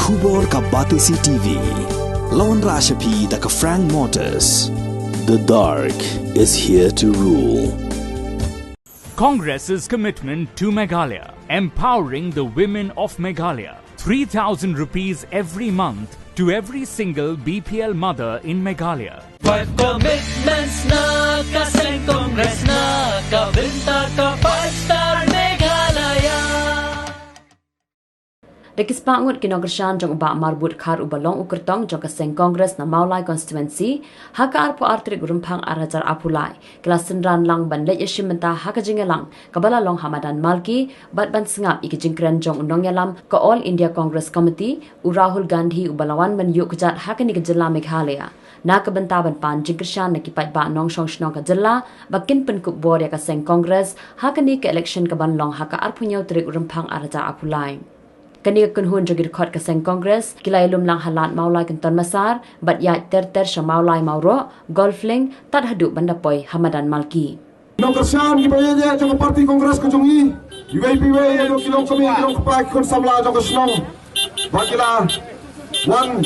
Khubor ka Batisi TV. Lawan Rashapi da ka Frank Motors. The dark is here to rule. Congress's commitment to Meghalaya, empowering the women of Meghalaya. 3,000 rupees every month to every single BPL mother in Meghalaya. 5 commitments na kasing Congress na kabinta ka 5-star Meghalaya. Dekispangut ki Nongkyrshan jong ba Marbud khar ubalong ukertong jong kaseng Congress na Maulai constituency haka arpo artrik rumpang arajar apulai kelas Synran lang ban le yeshimenta haka Jingialang kabala long Madan Malki bat ban sengap iki jingkren jong Nongkyrshan ke All India Congress Committee u Rahul Gandhi ubalawan ban yuk kejat haka ni kejela Meghalaya na kebentaban pan Jingialang na kipat ba Nongkyrshan ka jela bakin penkup board ya kaseng Congress haka ni ke election kaban long haka arpo nyau trik rumpang arajar apulai. Kani kunhun jogi rekod kaseng Congress kilai lum lang halat maulai kenton masar bat ya ter maulai mauro golfling tad hadu bandapoi Madan Malki. Nongkyrshan gibaya dia jong parti Congress kunjungi UAPW do kilong kami kilong kepai kun samla jong kesnong bagila wan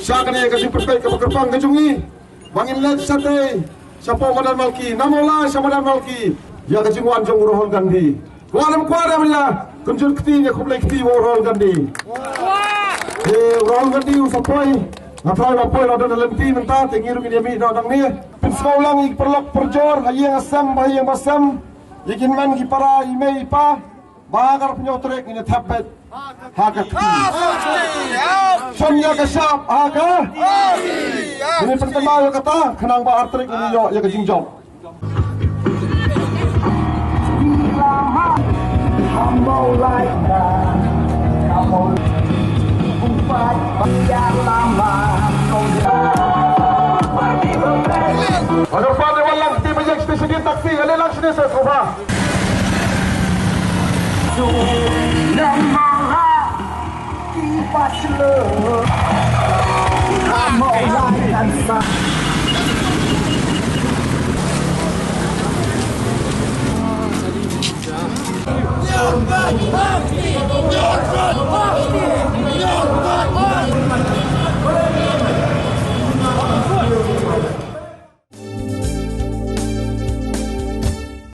syakane kasi perpek ke kerpang kunjungi bangin let sate siapa Madan Malki namola siapa Madan Malki ya kejungwan jong Rahul Gandhi walam kuara dia kunjul keti nya kublai keti Rahul Gandhi Rahul Gandhi usapoi ngaprai lapoi la don lenti menta tengiru ni mi no dang ni pin saulang ik perlok perjor hayang asam bahayang basam yakin man ki para imei pa bagar penyotrek ini thabet haga sonya ka sap haga ini pertama kata kenang ba artrik ini yo ya ke jingjong Kamu laikan, kamu umpat yang lama kau pergi berbeda. Ada pada walang tim yang sedih taksi, ada lang sedih sesuatu. Nama kipas le.